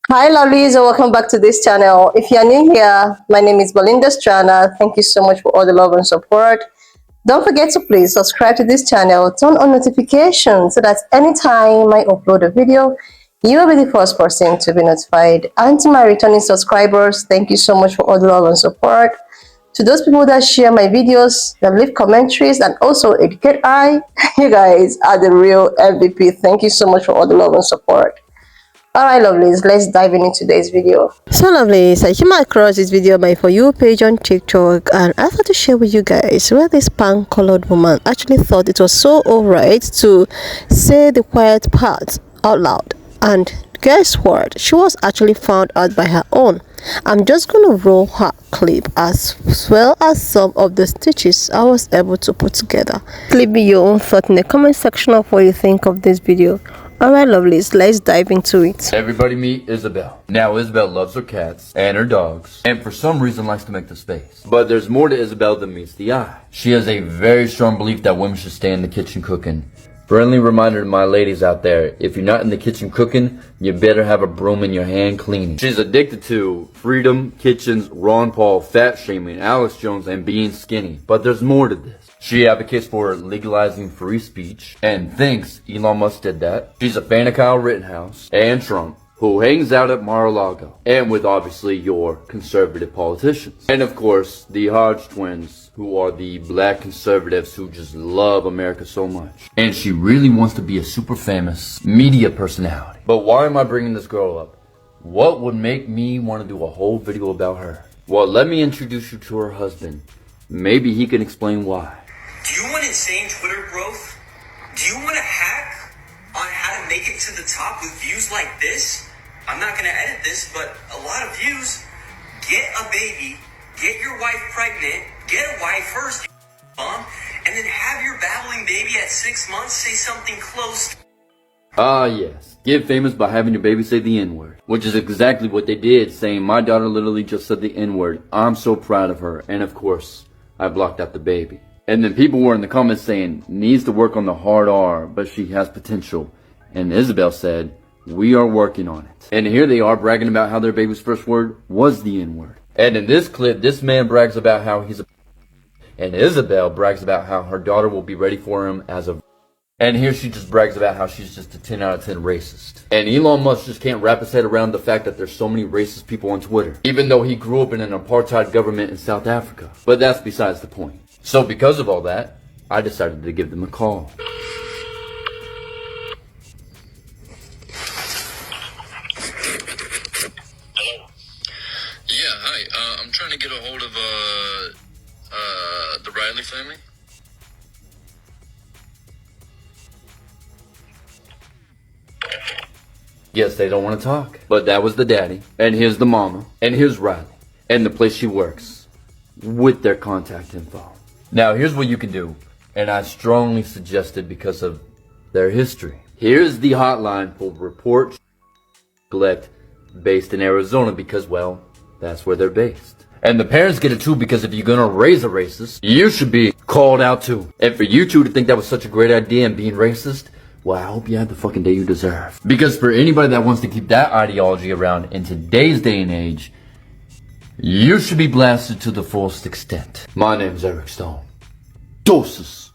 Hi lovelies and welcome back to this channel. If you are new here, my name is Belinda Strana. Thank you so much for all the love and support. Don't forget to please subscribe to this channel, turn on notifications so that anytime I upload a video, you will be the first person to be notified. And to my returning subscribers, thank you so much for all the love and support. To those people that share my videos, that leave commentaries and also educate you guys are the real MVP. Thank you so much for all the love and support. Alright lovelies, let's dive into today's video. So lovelies, I came across this video on my For You page on TikTok and I thought to share with you guys where this pan-colored woman actually thought it was so alright to say the quiet part out loud. And guess what? She was actually found out by her own. I'm just gonna roll her clip as well as some of the stitches I was able to put together. Leave me your own thought in the comment section of what you think of this video. Alright lovelies, let's dive into it. Everybody meet Isabelle. Now Isabelle loves her cats and her dogs, and for some reason likes to make the space. But there's more to Isabelle than meets the eye. She has a very strong belief that women should stay in the kitchen cooking. Friendly reminder to my ladies out there, if you're not in the kitchen cooking, you better have a broom in your hand cleaning. She's addicted to Freedom, Kitchens, Ron Paul, fat shaming, Alex Jones, and being skinny. But there's more to this. She advocates for legalizing free speech and thinks Elon Musk did that. She's a fan of Kyle Rittenhouse and Trump, who hangs out at Mar-a-Lago, and with obviously your conservative politicians. And of course, the Hodge twins, who are the black conservatives who just love America so much. And she really wants to be a super famous media personality. But why am I bringing this girl up? What would make me want to do a whole video about her? Well, let me introduce you to her husband. Maybe he can explain why. Do you want insane Twitter growth? Do you want to hack on how to make it to the top with views like this? I'm not going to edit this, but a lot of views. Get a baby, get your wife pregnant, get a wife first, you mom, and then have your babbling baby at 6 months say something close. Ah yes, get famous by having your baby say the N-word, which is exactly what they did, saying my daughter literally just said the N-word. I'm so proud of her, and of course, I blocked out the baby. And then people were in the comments saying, needs to work on the hard R, but she has potential. And Isabelle said, we are working on it. And here they are bragging about how their baby's first word was the N-word. And in this clip, this man brags about how he's a... And Isabelle brags about how her daughter will be ready for him as a... And here she just brags about how she's just a 10 out of 10 racist. And Elon Musk just can't wrap his head around the fact that there's so many racist people on Twitter, even though he grew up in an apartheid government in South Africa. But that's besides the point. So because of all that, I decided to give them a call. Hello. Yeah, hi. I'm trying to get a hold of the Riley family. Yes, they don't want to talk. But that was the daddy. And here's the mama. And here's Riley. And the place she works. With their contact info. Now here's what you can do. And I strongly suggest it because of their history. Here's the hotline for report collect based in Arizona because, well, that's where they're based. And the parents get it too because if you're gonna raise a racist, you should be called out too. And for you two to think that was such a great idea and being racist, well, I hope you have the fucking day you deserve. Because for anybody that wants to keep that ideology around in today's day and age, you should be blasted to the fullest extent. My name's Eric Stone. Doses.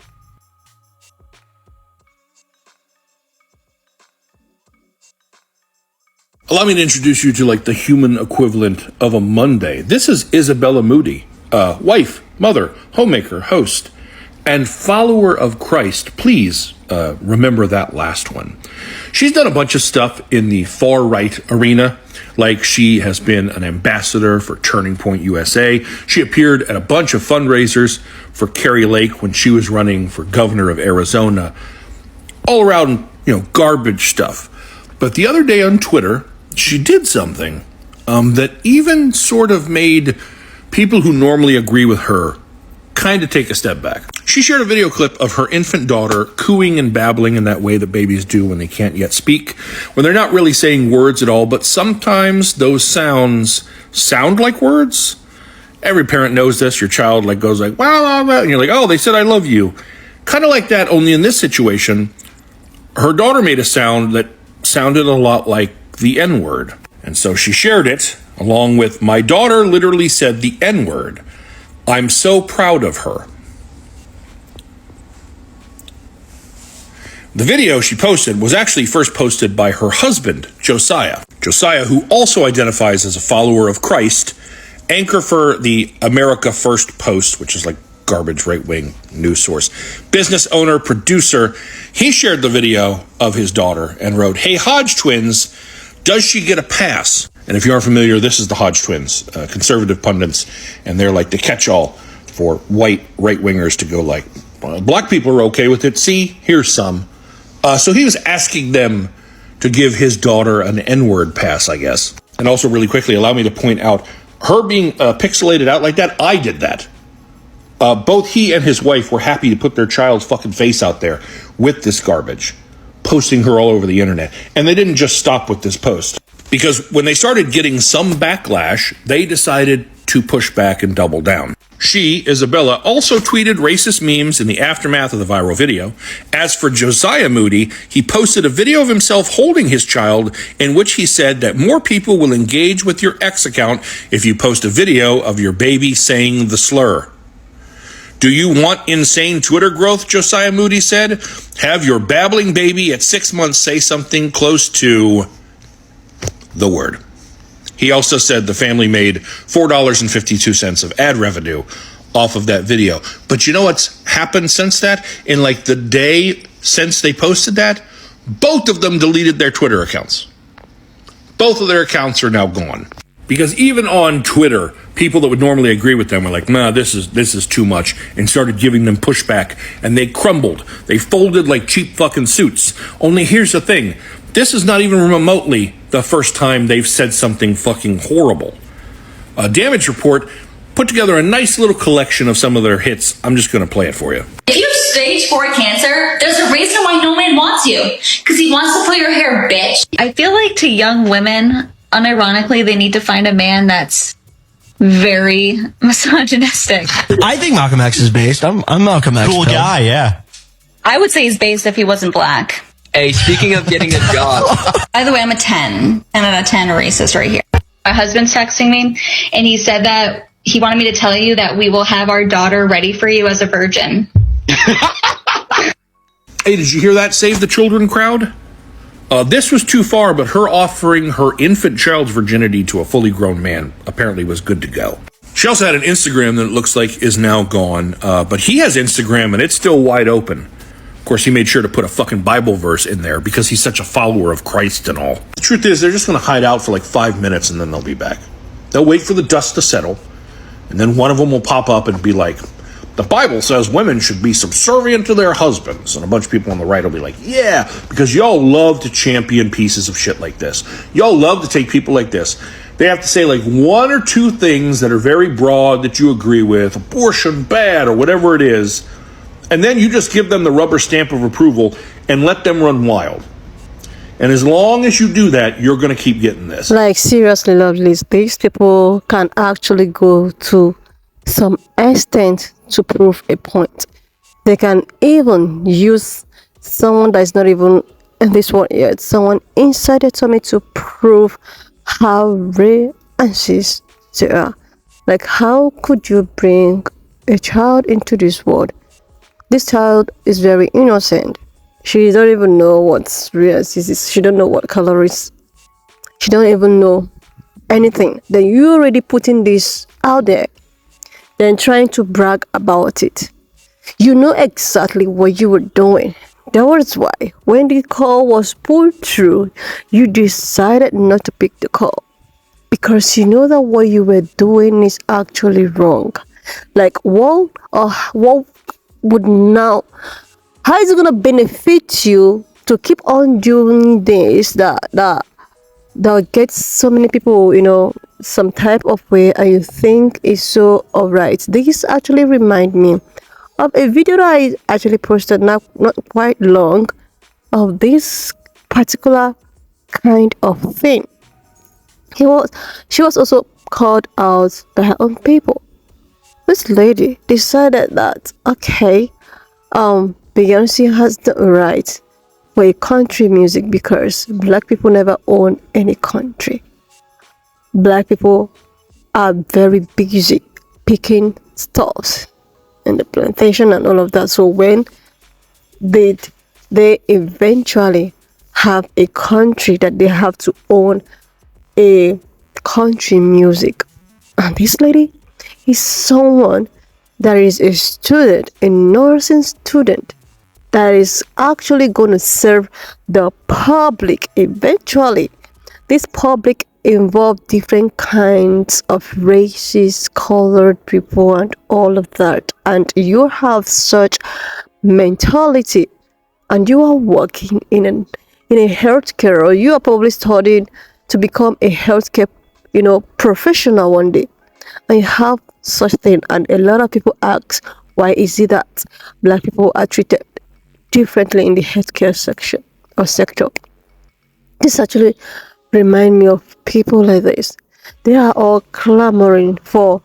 Allow me to introduce you to like the human equivalent of a Monday. This is Isabella Moody, wife, mother, homemaker, host, and follower of Christ. Please remember that last one. She's done a bunch of stuff in the far right arena, like she has been an ambassador for Turning Point USA. She appeared at a bunch of fundraisers for Kari Lake when she was running for governor of Arizona. All around, garbage stuff. But the other day on Twitter, she did something that even sort of made people who normally agree with her kind of take a step back. She shared a video clip of her infant daughter cooing and babbling in that way that babies do when they can't yet speak, when they're not really saying words at all, but sometimes those sounds sound like words. Every parent knows this. Your child goes wow, and you're like, oh, they said I love you. Kind of like that, only in this situation, her daughter made a sound that sounded a lot like the N-word. And so she shared it, along with, "My daughter literally said the N-word. I'm so proud of her." The video she posted was actually first posted by her husband, Josiah. Josiah, who also identifies as a follower of Christ, anchor for the America First Post, which is like garbage right-wing news source, business owner, producer. He shared the video of his daughter and wrote, "Hey, Hodge twins, does she get a pass?" And if you aren't familiar, this is the Hodge twins, conservative pundits, and they're like the catch-all for white right-wingers to go like, black people are okay with it. See, here's some. So he was asking them to give his daughter an N-word pass, I guess. And also really quickly, allow me to point out, her being pixelated out like that, I did that. Both he and his wife were happy to put their child's fucking face out there with this garbage, posting her all over the internet. And they didn't just stop with this post. Because when they started getting some backlash, they decided to push back and double down. She, Isabella, also tweeted racist memes in the aftermath of the viral video. As for Josiah Moody, he posted a video of himself holding his child in which he said that more people will engage with your X account if you post a video of your baby saying the slur. "Do you want insane Twitter growth?" Josiah Moody said. "Have your babbling baby at 6 months say something close to the word." He also said the family made $4.52 of ad revenue off of that video. But you know what's happened since that? In like the day since they posted that, both of them deleted their Twitter accounts. Both of their accounts are now gone. Because even on Twitter, people that would normally agree with them were like, "Nah, this is too much," and started giving them pushback, and they crumbled. They folded like cheap fucking suits. Only here's the thing. This is not even remotely the first time they've said something fucking horrible. Damage Report put together a nice little collection of some of their hits. I'm just going to play it for you. If you have stage 4 cancer, there's a reason why no man wants you. Because he wants to pull your hair, bitch. I feel like to young women, unironically, they need to find a man that's very misogynistic. I think Malcolm X is based. I'm Malcolm X. Cool guy, yeah. I would say he's based if he wasn't black. Hey, speaking of getting a job. By the way, I'm a 10. 10 out of 10 racist right here. My husband's texting me, and he said that he wanted me to tell you that we will have our daughter ready for you as a virgin. Hey, did you hear that Save the Children crowd? This was too far, but her offering her infant child's virginity to a fully grown man apparently was good to go. She also had an Instagram that it looks like is now gone, but he has Instagram and it's still wide open. Of course, he made sure to put a fucking Bible verse in there because he's such a follower of Christ and all. The truth is, they're just going to hide out for like 5 minutes and then they'll be back. They'll wait for the dust to settle, and then one of them will pop up and be like, "The Bible says women should be subservient to their husbands." And a bunch of people on the right will be like, "Yeah, because y'all love to champion pieces of shit like this. Y'all love to take people like this." They have to say like 1 or 2 things that are very broad that you agree with, abortion bad or whatever it is, and then you just give them the rubber stamp of approval and let them run wild. And as long as you do that, you're going to keep getting this. Like, seriously, lovelies, these people can actually go to some extent to prove a point. They can even use someone that's not even in this world yet, someone inside the tummy, to prove how racist they are. Like, how could you bring a child into this world? This child is very innocent. She don't even know what's racist is. She don't know what color is. She don't even know anything. Then you already putting this out there, then trying to brag about it. You know exactly what you were doing. That was why when the call was pulled through, you decided not to pick the call, because you know that what you were doing is actually wrong. Like, what would now, how is it gonna benefit you to keep on doing this that gets so many people, you know, some type of way, and you think is so alright? This actually remind me of a video that I actually posted not quite long of this particular kind of thing. She was also called out by her own people. This lady decided that, okay, Beyonce has the right for a country music because black people never own any country. black people are very busy picking stuffs in the plantation and all of that. So when they they eventually have a country that they have to own a country music, and this lady is someone that is a student, a nursing student, that is actually going to serve the public eventually. This public involve different kinds of races, colored people, and all of that. And you have such mentality, and you are working in a healthcare, or you are probably studying to become a healthcare, professional one day, and you have such thing. And a lot of people ask, why is it that black people are treated differently in the healthcare section or sector? This actually remind me of people like this. They are all clamoring for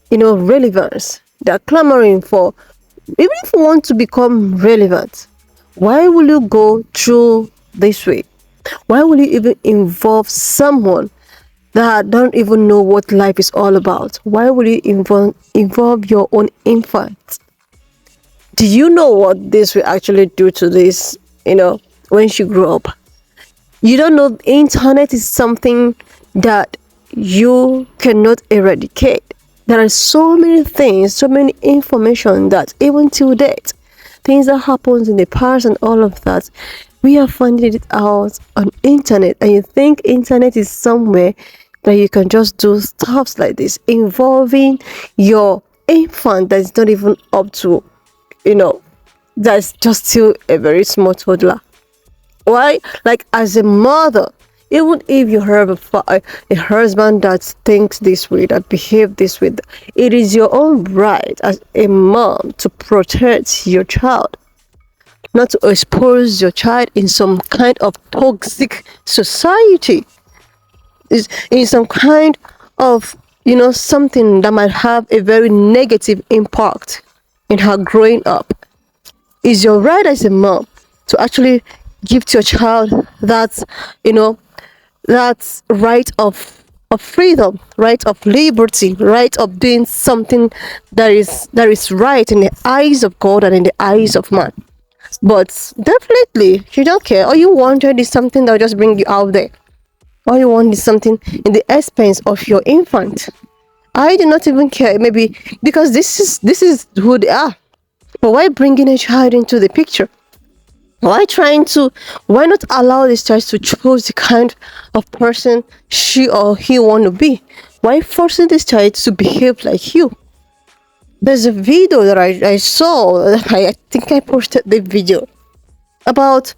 relevance. They're clamoring for, even if you want to become relevant, why will you go through this way? Why will you even involve someone that don't even know what life is all about? Why will you involve your own infant? Do you know what this will actually do to this, when she grew up? You don't know internet is something that you cannot eradicate. There are so many things, so many information that even till date, things that happens in the past and all of that, we are finding it out on internet. And you think internet is somewhere that you can just do stuff like this, involving your infant that is not even up to, that's just still a very small toddler. Why? Like, as a mother, even if you have a husband that thinks this way, that behave this way, it is your own right as a mom to protect your child, not to expose your child in some kind of toxic society, is in some kind of something that might have a very negative impact in her growing up. It's your right as a mom to actually give to your child that right of freedom, right of liberty, right of doing something that is right in the eyes of God and in the eyes of man. But definitely you don't care. All you wanted is something that will just bring you out there. All you want is something in the expense of your infant. I do not even care, maybe because this is who they are. But why bringing a child into the picture? Why not allow this child to choose the kind of person she or he want to be? Why forcing this child to behave like you? There's a video that I saw, I think I posted the video, about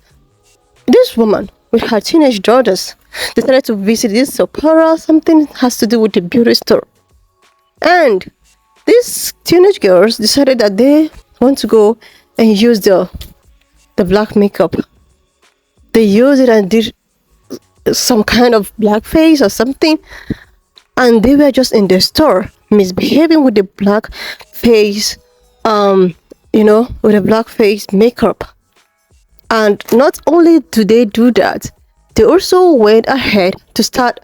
this woman with her teenage daughters. They decided to visit this Sephora, something has to do with the beauty store. And these teenage girls decided that they want to go and use the black makeup. They used it and did some kind of blackface or something, and they were just in the store misbehaving with the black face, with the black face makeup. And not only do they do that, they also went ahead to start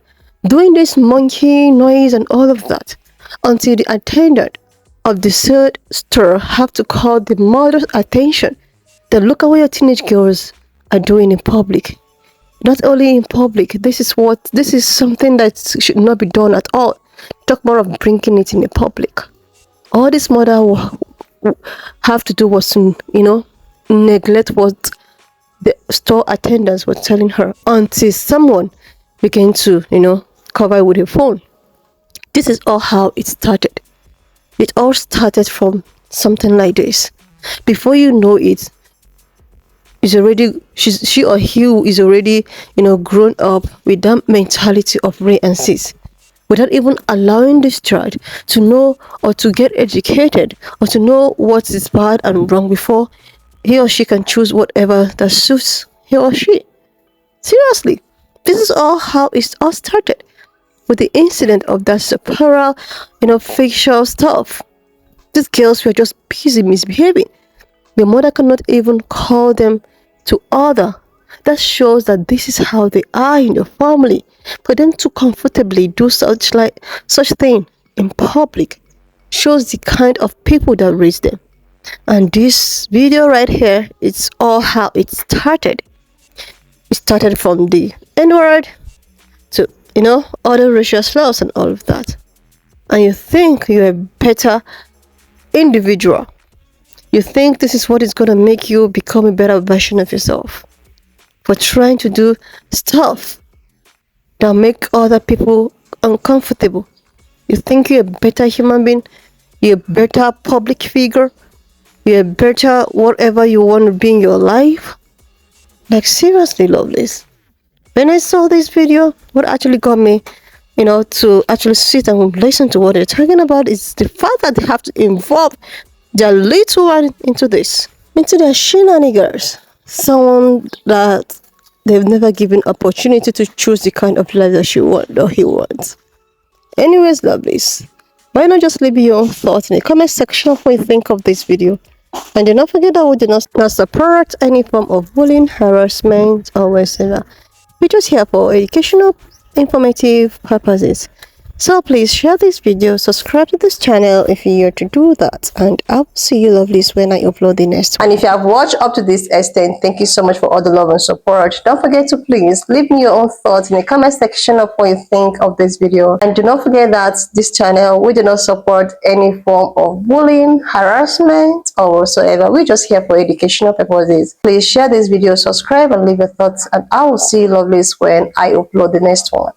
doing this monkey noise and all of that, until the attendant of the said store have to call the mother's attention that look at what your teenage girls are doing in public. Not only in public, this is something that should not be done at all. Talk more of bringing it in the public. All this mother have to do was to, neglect what the store attendants were telling her, until someone began to, cover it with a phone. This is all how it started. It all started from something like this. Before you know it, she or he is already grown up with that mentality of Ray and sis, without even allowing this child to know or to get educated or to know what is bad and wrong before he or she can choose whatever that suits he or she. Seriously, this is all how it all started, with the incident of that Sephora, facial stuff. These girls were just busy misbehaving. The mother cannot even call them to order That shows that this is how they are in the family. For them to comfortably do such thing in public shows the kind of people that raise them. And this video right here, it's all how it started. It started from the N-word to, other racial slurs and all of that. And you think you're a better individual. You think this is what is going to make you become a better version of yourself. For trying to do stuff that make other people uncomfortable. You think you're a better human being. You're a better public figure. You're a better whatever you want to be in your life. Like, seriously, lovelies. When I saw this video, what actually got me, to actually sit and listen to what they're talking about is the fact that they have to involve their little one into this, into their shenanigans. Someone that they've never given opportunity to choose the kind of life that she wants or he wants. Anyways, lovelies, why not just leave your own thoughts in the comment section of what you think of this video. And do not forget that we do not support any form of bullying, harassment, or whatever. We're just here for educational, informative purposes. So please share this video, subscribe to this channel if you're here to do that, and I'll see you lovelies when I upload the next one. And if you have watched up to this extent, thank you so much for all the love and support. Don't forget to please leave me your own thoughts in the comment section of what you think of this video. And do not forget that this channel, we do not support any form of bullying, harassment, or whatsoever. We're just here for educational purposes. Please share this video, subscribe, and leave your thoughts, and I will see you lovelies when I upload the next one.